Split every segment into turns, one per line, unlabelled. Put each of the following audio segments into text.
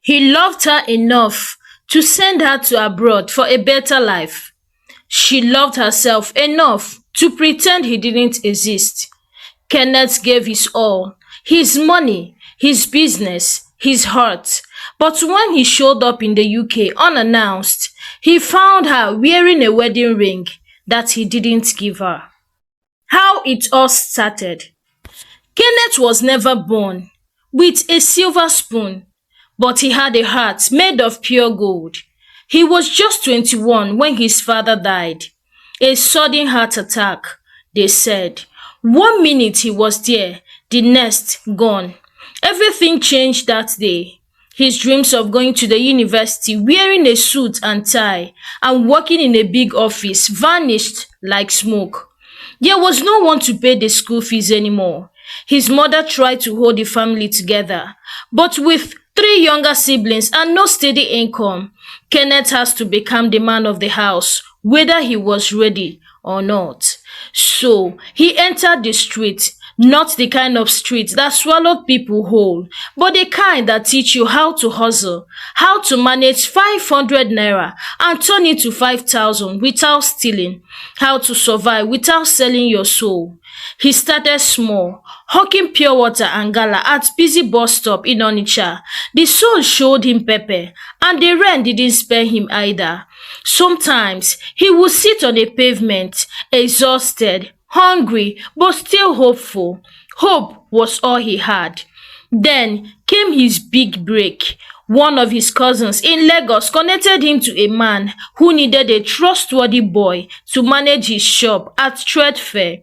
He loved her enough to send her to abroad for a better life. She loved herself enough to pretend he didn't exist. Kenneth gave his all, his money, his business, his heart. But when he showed up in the UK unannounced, he found her wearing a wedding ring that he didn't give her. How it all started. Kenneth was never born with a silver spoon, but he had a heart made of pure gold. He was just 21 when his father died. A sudden heart attack, they said. 1 minute he was there, the next gone. Everything changed that day. His dreams of going to the university, wearing a suit and tie, and working in a big office vanished like smoke. There was no one to pay the school fees anymore. His mother tried to hold the family together, but with 3 younger siblings and no steady income, Kenneth has to become the man of the house, whether he was ready or not. So he entered the street, not the kind of street that swallowed people whole, but the kind that teach you how to hustle, how to manage 500 naira and turn it to 5,000 without stealing, how to survive without selling your soul. He started small, hawking pure water and gala at busy bus stop in Onitsha. The soul showed him pepper, and the rent didn't spare him either. Sometimes he would sit on a pavement, exhausted, hungry, but still hopeful. Hope was all he had. Then came his big break. One of his cousins in Lagos connected him to a man who needed a trustworthy boy to manage his shop at Trade Fair.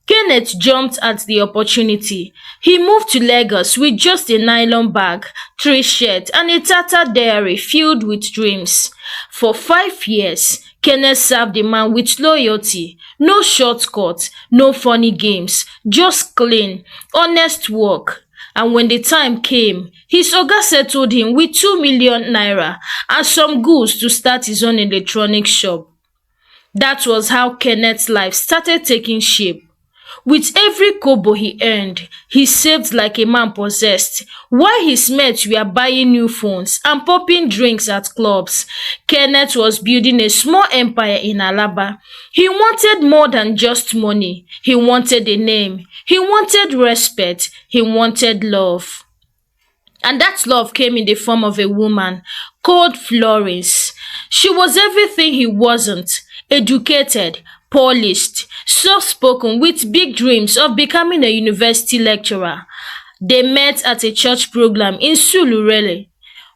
Kenneth jumped at the opportunity. He moved to Lagos with just a nylon bag, 3 shirts, and a tattered diary filled with dreams. For 5 years, Kenneth served the man with loyalty. No shortcuts, no funny games, just clean, honest work. And when the time came, his oga settled him with 2 million naira and some goods to start his own electronic shop. That was how Kenneth's life started taking shape. With every kobo he earned, he saved like a man possessed. While his mates were buying new phones and popping drinks at clubs, Kenneth was building a small empire in Alaba. He wanted more than just money. He wanted a name. He wanted respect. He wanted love. And that love came in the form of a woman called Florence. She was everything he wasn't. Educated, polished, soft-spoken with big dreams of becoming a university lecturer. They met at a church program in Surulere.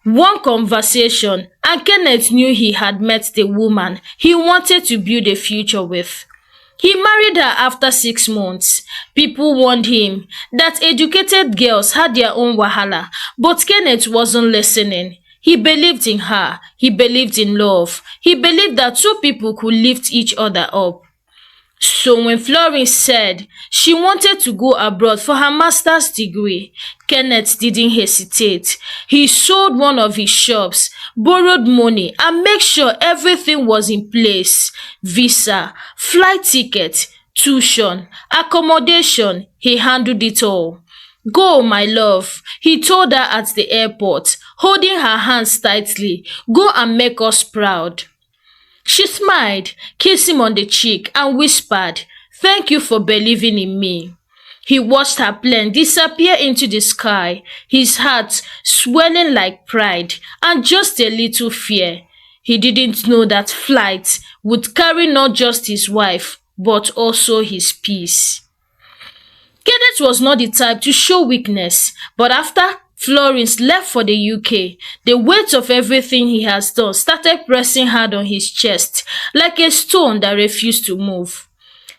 One conversation, and Kenneth knew he had met the woman he wanted to build a future with. He married her after 6 months. People warned him that educated girls had their own wahala, but Kenneth wasn't listening. He believed in her. He believed in love. He believed that 2 people could lift each other up. So when Florence said she wanted to go abroad for her master's degree, Kenneth didn't hesitate. He sold one of his shops, borrowed money, and made sure everything was in place. Visa, flight ticket, tuition, accommodation, he handled it all. Go, my love, he told her at the airport, holding her hands tightly. Go and make us proud. She smiled, kissed him on the cheek, and whispered, "Thank you for believing in me." He watched her plane disappear into the sky, his heart swelling like pride and just a little fear. He didn't know that flight would carry not just his wife, but also his peace. Kenneth was not the type to show weakness, but after Florence left for the UK, the weight of everything he has done started pressing hard on his chest, like a stone that refused to move.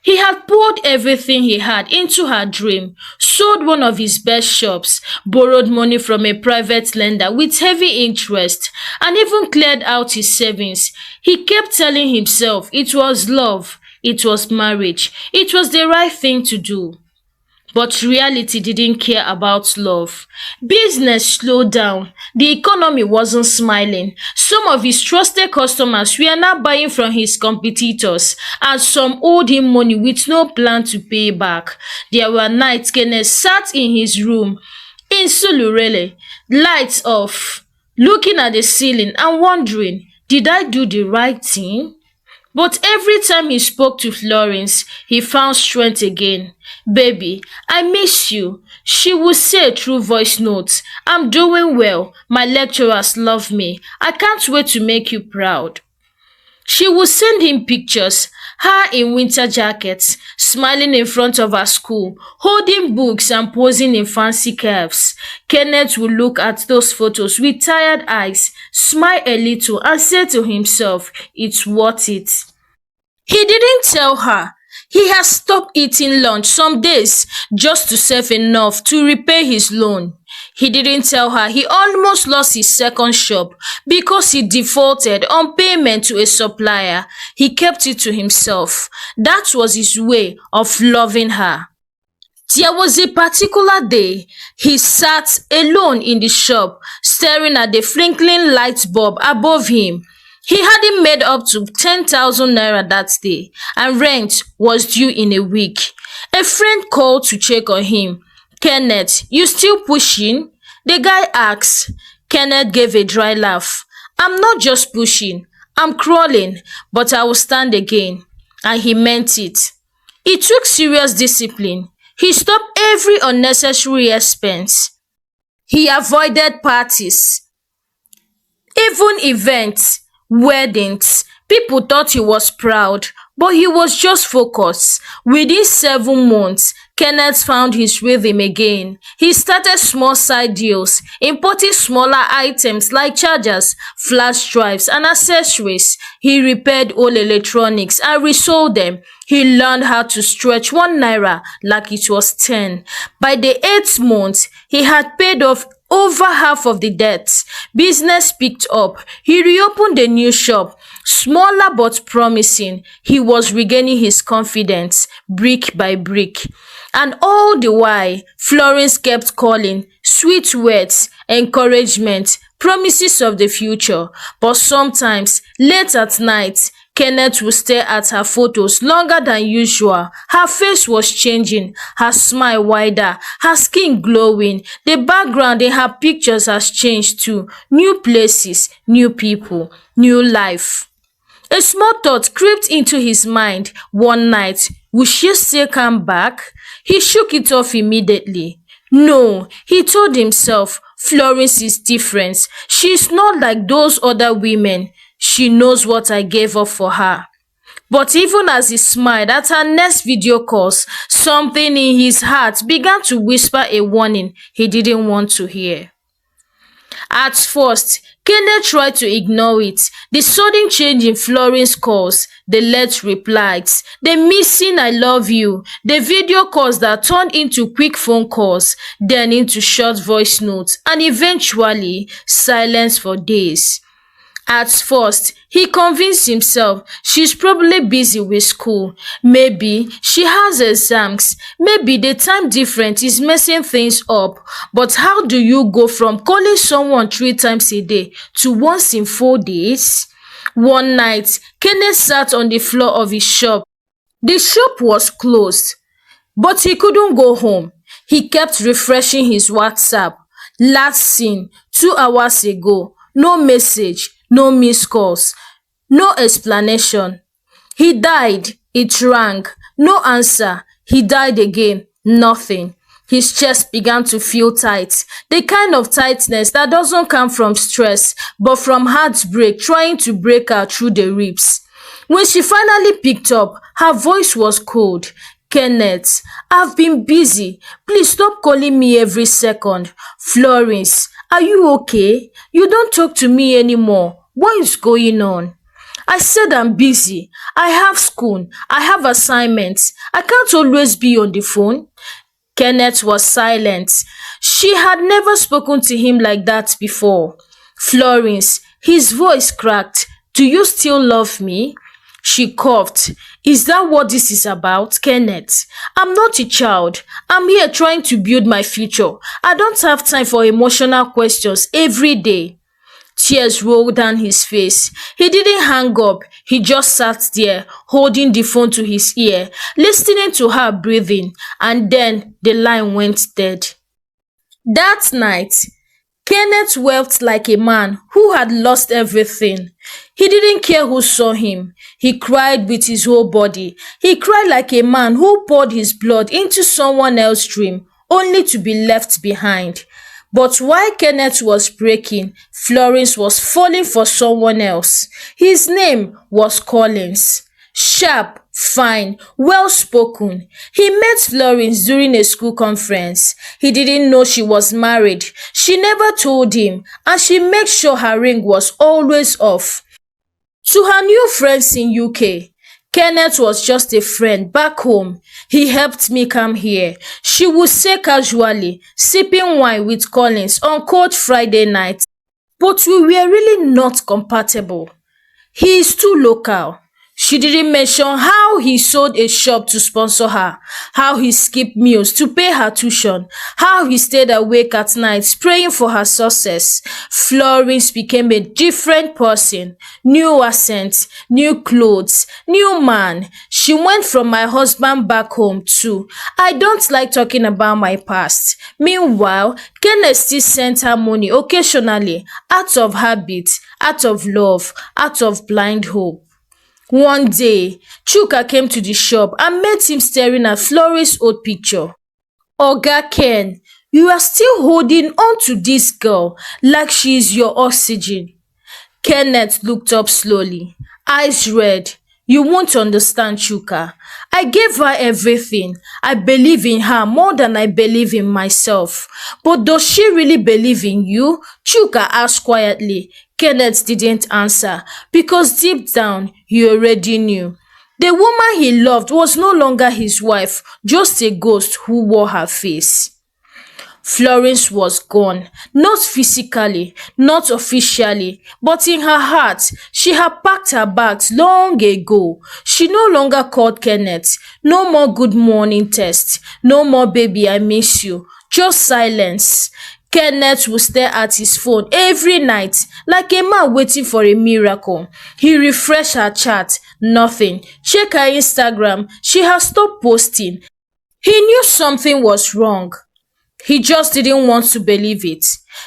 He had poured everything he had into her dream, sold one of his best shops, borrowed money from a private lender with heavy interest, and even cleared out his savings. He kept telling himself it was love, it was marriage, it was the right thing to do. But reality didn't care about love. Business slowed down. The economy wasn't smiling. Some of his trusted customers were now buying from his competitors, and some owed him money with no plan to pay back. There were nights Kenneth sat in his room in Surulere, lights off, looking at the ceiling and wondering, did I do the right thing? But every time he spoke to Florence, he found strength again. Baby, I miss you. She would say through voice notes, I'm doing well. My lecturers love me. I can't wait to make you proud. She would send him pictures, her in winter jackets, smiling in front of her school, holding books and posing in fancy curves. Kenneth would look at those photos with tired eyes, smile a little and say to himself, it's worth it. He didn't tell her. He had stopped eating lunch some days just to save enough to repay his loan. He didn't tell her he almost lost his second shop because he defaulted on payment to a supplier. He kept it to himself. That was his way of loving her. There was a particular day he sat alone in the shop, staring at the twinkling light bulb above him. He hadn't made up to 10,000 naira that day, and rent was due in a week. A friend called to check on him. Kenneth, you still pushing? The guy asked. Kenneth gave a dry laugh. I'm not just pushing, I'm crawling, but I will stand again. And he meant it. It took serious discipline. He stopped every unnecessary expense. He avoided parties, even events, weddings. People thought he was proud, but he was just focused. Within 7 months, Kenneth found his rhythm again. He started small side deals, importing smaller items like chargers, flash drives, and accessories. He repaired old electronics and resold them. He learned how to stretch 1 naira like it was 10. By the 8th month, he had paid off over half of the debts. Business picked up. He reopened a new shop, smaller but promising. He was regaining his confidence brick by brick. And all the while, Florence kept calling, sweet words, encouragement, promises of the future. But sometimes, late at night, Kenneth would stare at her photos longer than usual. Her face was changing, her smile wider, her skin glowing. The background in her pictures has changed too. New places, new people, new life. A small thought crept into his mind one night. Would she still come back? He shook it off immediately. No, he told himself, Florence is different. She is not like those other women. She knows what I gave up for her. But even as he smiled at her next video calls, something in his heart began to whisper a warning he didn't want to hear. At first, Kenneth tried to ignore it. The sudden change in Florence's calls, the late replies, the missing I love you, the video calls that turned into quick phone calls, then into short voice notes, and eventually silence for days. At first, he convinced himself she's probably busy with school. Maybe she has exams. Maybe the time difference is messing things up. But how do you go from calling someone 3 times a day to once in 4 days? One night, Kenneth sat on the floor of his shop. The shop was closed, but he couldn't go home. He kept refreshing his WhatsApp. Last seen 2 hours ago. No message. No missed calls, no explanation. He died, it rang. No answer. He died again, nothing. His chest began to feel tight, the kind of tightness that doesn't come from stress, but from heartbreak trying to break out through the ribs. When she finally picked up, her voice was cold. Kenneth, I've been busy. Please stop calling me every second. Florence, are you okay? You don't talk to me anymore. What is going on? I said I'm busy. I have school. I have assignments. I can't always be on the phone. Kenneth was silent. She had never spoken to him like that before. Florence, his voice cracked. Do you still love me? She coughed. Is that what this is about, Kenneth? I'm not a child. I'm here trying to build my future. I don't have time for emotional questions every day. Tears rolled down his face. He didn't hang up. He just sat there, holding the phone to his ear, listening to her breathing, and then the line went dead. That night, Kenneth wept like a man who had lost everything. He didn't care who saw him. He cried with his whole body. He cried like a man who poured his blood into someone else's dream, only to be left behind. But while Kenneth was breaking, Florence was falling for someone else. His name was Collins. Sharp, fine, well-spoken. He met Florence during a school conference. He didn't know she was married. She never told him, and she made sure her ring was always off. To her new friends in UK, Kenneth was just a friend back home. He helped me come here, she would say casually, sipping wine with Collins on cold Friday night. But we were really not compatible. He is too local. She didn't mention how he sold a shop to sponsor her, how he skipped meals to pay her tuition, how he stayed awake at night praying for her success. Florence became a different person. New accent, new clothes, new man. She went from my husband back home too. I don't like talking about my past. Meanwhile, Kenneth still sent her money occasionally, out of habit, out of love, out of blind hope. One day, Chuka came to the shop and met him staring at Florence's old picture. Oga Ken, you are still holding on to this girl like she is your oxygen. Kenneth looked up slowly, eyes red. You won't understand, Chuka. I gave her everything. I believe in her more than I believe in myself. But does she really believe in you? Chuka asked quietly. Kenneth didn't answer because deep down he already knew. The woman he loved was no longer his wife, just a ghost who wore her face. Florence was gone, not physically, not officially, but in her heart. She had packed her bags long ago. She no longer called Kenneth. No more good morning text. No more baby I miss you. Just silence. Kenneth would stare at his phone every night like a man waiting for a miracle. He refreshed her chat. Nothing. Check her Instagram. She has stopped posting. He knew something was wrong. He just didn't want to believe it.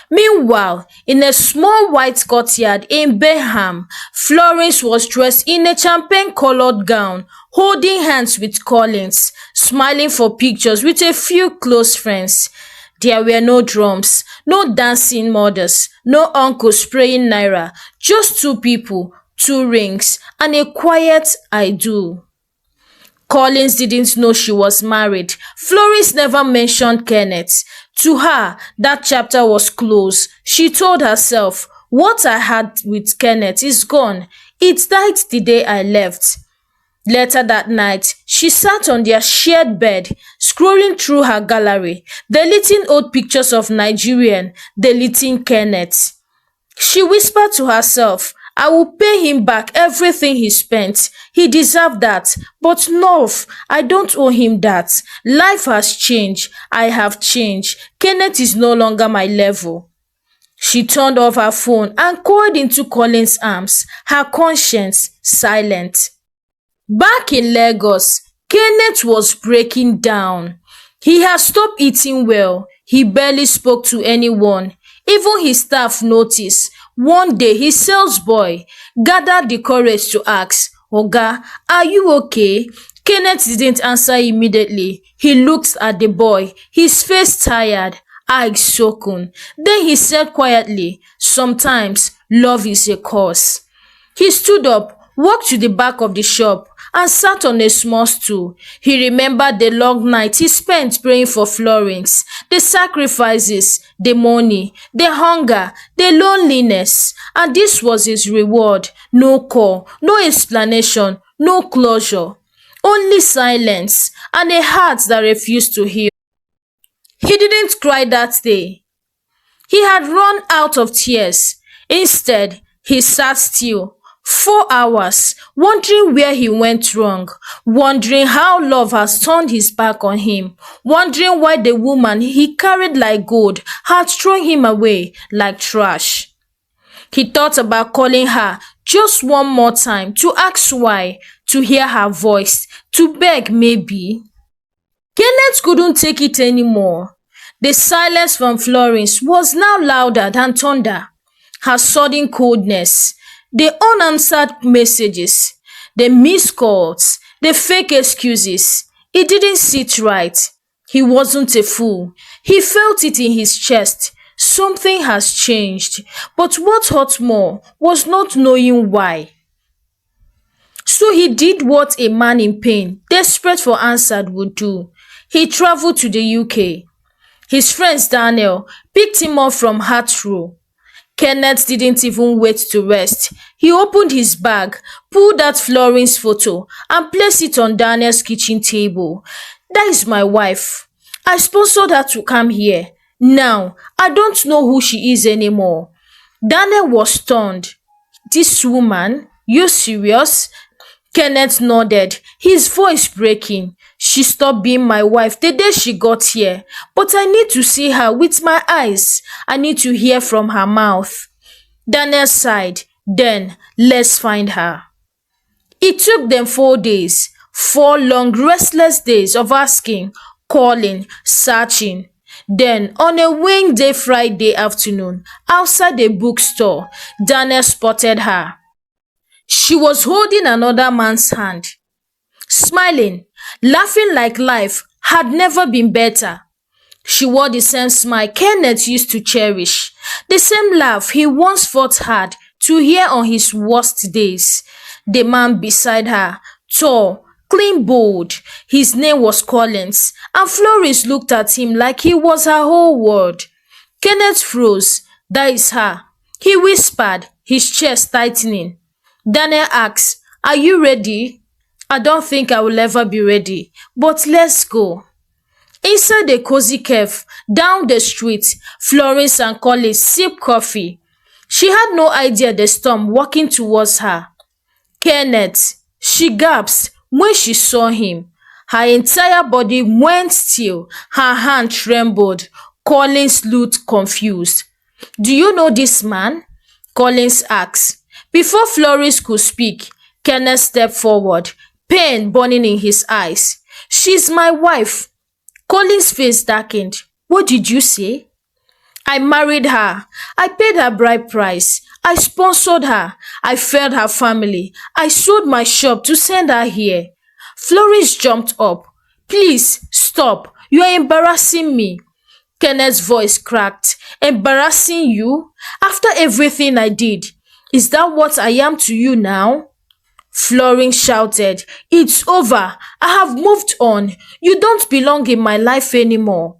Meanwhile, in a small white courtyard in Bedtime, Florence was dressed in a champagne-colored gown, holding hands with Collins, smiling for pictures with a few close friends. There were no drums, no dancing mothers, no uncles spraying naira, just two people, two rings, and a quiet I do. Collins didn't know she was married. Florence never mentioned Kenneth. To her, that chapter was closed. She told herself, what I had with Kenneth is gone. It died the day I left. Later that night, she sat on their shared bed, scrolling through her gallery, deleting old pictures of Nigerian, deleting Kenneth. She whispered to herself, I will pay him back everything he spent. He deserved that. But no, I don't owe him that. Life has changed. I have changed. Kenneth is no longer my level. She turned off her phone and coiled into Colin's arms, her conscience silent. Back in Lagos, Kenneth was breaking down. He had stopped eating well. He barely spoke to anyone. Even his staff noticed. One day, his sales boy gathered the courage to ask, Oga, are you okay? Kenneth didn't answer immediately. He looked at the boy, his face tired, eyes sunken. Then he said quietly, sometimes love is a curse. He stood up, walked to the back of the shop, and sat on a small stool. He remembered the long night he spent praying for Florence, the sacrifices, the money, the hunger, the loneliness. And this was his reward. No call, no explanation, no closure. Only silence and a heart that refused to heal. He didn't cry that day. He had run out of tears. Instead, he sat still. 4 hours, wondering where he went wrong, wondering how love has turned his back on him, wondering why the woman he carried like gold had thrown him away like trash. He thought about calling her just one more time to ask why, to hear her voice, to beg maybe. Kenneth couldn't take it anymore. The silence from Florence was now louder than thunder. Her sudden coldness, the unanswered messages, the missed calls, the fake excuses. It didn't sit right. He wasn't a fool. He felt it in his chest. Something has changed. But what hurt more was not knowing why. So he did what a man in pain, desperate for answers, would do. He traveled to the UK. His friend Daniel picked him up from Heathrow. Kenneth didn't even wait to rest. He opened his bag, pulled out Florence's photo, and placed it on Daniel's kitchen table. That is my wife. I sponsored her to come here. Now, I don't know who she is anymore. Daniel was stunned. This woman? You serious? Kenneth nodded, his voice breaking. She stopped being my wife the day she got here, but I need to see her with my eyes. I need to hear from her mouth. Daniel sighed. Then, let's find her. It took them 4 days, 4 long restless days of asking, calling, searching. Then, on a windy Friday afternoon, outside a bookstore, Daniel spotted her. She was holding another man's hand, smiling, laughing like life had never been better. She wore the same smile Kenneth used to cherish, the same laugh he once fought hard to hear on his worst days. The man beside her, tall, clean bold, his name was Collins, and Florence looked at him like he was her whole world. Kenneth froze. That is her, he whispered, his chest tightening. Daniel asked, are you ready? I don't think I will ever be ready, but let's go. Inside the cozy cafe, down the street, Florence and Collins sipped coffee. She had no idea the storm walking towards her. Kenneth, she gasped when she saw him. Her entire body went still, her hand trembled. Collins looked confused. Do you know this man? Collins asked. Before Florence could speak, Kenneth stepped forward, pain burning in his eyes. She's my wife. Collins' face darkened. What did you say? I married her. I paid her bride price. I sponsored her. I fed her family. I sold my shop to send her here. Florence jumped up. Please, stop. You are embarrassing me. Kenneth's voice cracked. Embarrassing you? After everything I did. Is that what I am to you now? Florence shouted, it's over. I have moved on. You don't belong in my life anymore.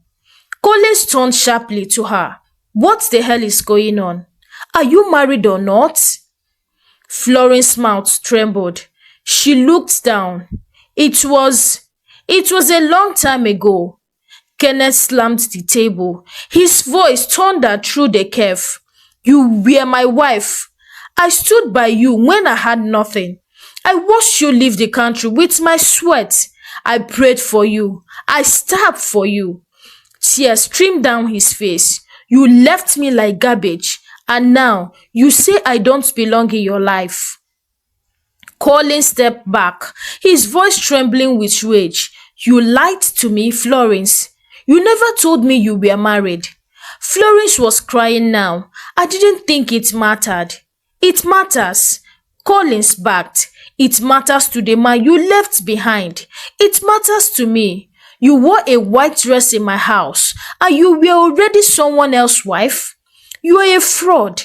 Collins turned sharply to her. What the hell is going on? Are you married or not? Florence's mouth trembled. She looked down. It was a long time ago. Kenneth slammed the table. His voice thundered through the cave. You were my wife. I stood by you when I had nothing. I watched you leave the country with my sweat. I prayed for you. I starved for you. Tears streamed down his face. You left me like garbage, and now you say I don't belong in your life. Collins stepped back, his voice trembling with rage. You lied to me, Florence. You never told me you were married. Florence was crying now. I didn't think it mattered. It matters. Collins backed. It matters to the man you left behind. It matters to me. You wore a white dress in my house, and you were already someone else's wife. You are a fraud.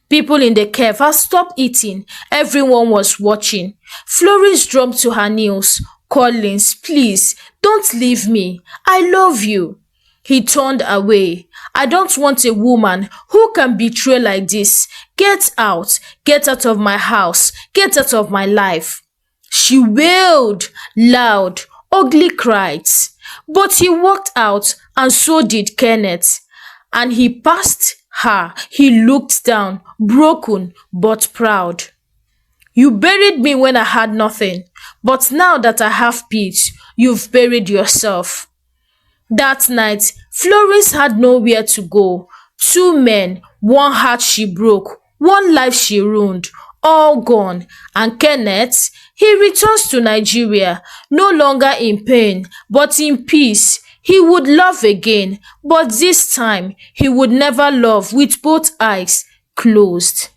People in the cave had stopped eating. Everyone was watching. Florence dropped to her knees. Collins, please, don't leave me. I love you. He turned away. I don't want a woman who can betray like this. Get out. Get out of my house. Get out of my life. She wailed, loud, ugly cries. But he walked out, and so did Kenneth. And he passed her. He looked down, broken but proud. You buried me when I had nothing, but now that I have peace, you've buried yourself. That night, Florence had nowhere to go. 2 men, 1 heart she broke, 1 life she ruined, all gone. And Kenneth, he returns to Nigeria, no longer in pain, but in peace. He would love again, but this time he would never love with both eyes closed.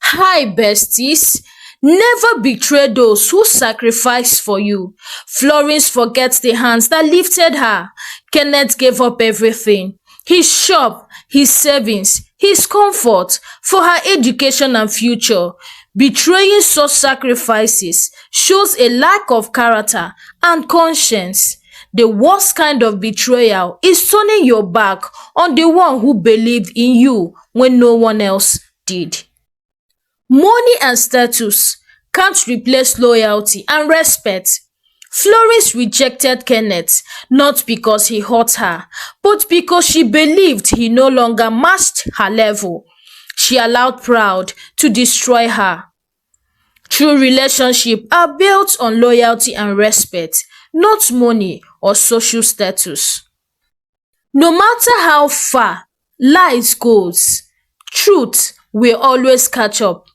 Hi besties, never betray those who sacrifice for you. Florence forgets the hands that lifted her. Kenneth gave up everything. His shop, his savings, his comfort for her education and future. Betraying such sacrifices shows a lack of character and conscience. The worst kind of betrayal is turning your back on the one who believed in you when no one else did. Money and status can't replace loyalty and respect. Florence rejected Kenneth not because he hurt her, but because she believed he no longer matched her level. She allowed pride to destroy her. True relationships are built on loyalty and respect, not money or social status. No matter how far lies goes, truth will always catch up,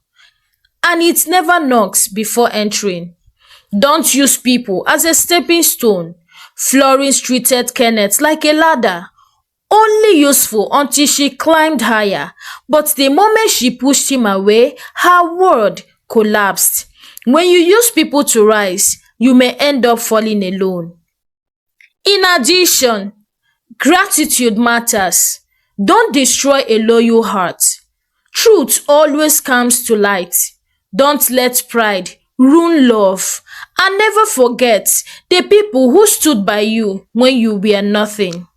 and it never knocks before entering. Don't use people as a stepping stone. Florence treated Kenneth like a ladder, only useful until she climbed higher. But the moment she pushed him away, her world collapsed. When you use people to rise, you may end up falling alone. In addition, gratitude matters. Don't destroy a loyal heart. Truth always comes to light. Don't let pride ruin love. And never forget the people who stood by you when you were nothing.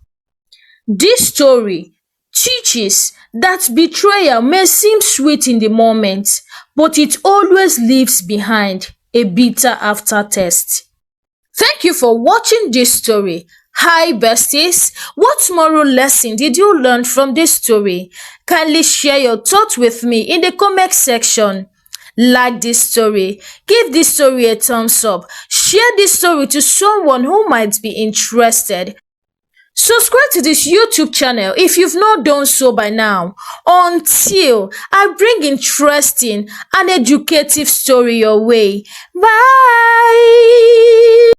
This story teaches that betrayal may seem sweet in the moment, but it always leaves behind a bitter aftertaste. Thank you for watching this story. Hi besties, what moral lesson did you learn from this story? Kindly share your thoughts with me in the comment section. Like this story, give this story a thumbs up, share this story to someone who might be interested. Subscribe to this YouTube channel if you've not done so by now, until I bring interesting and educative story your way. Bye!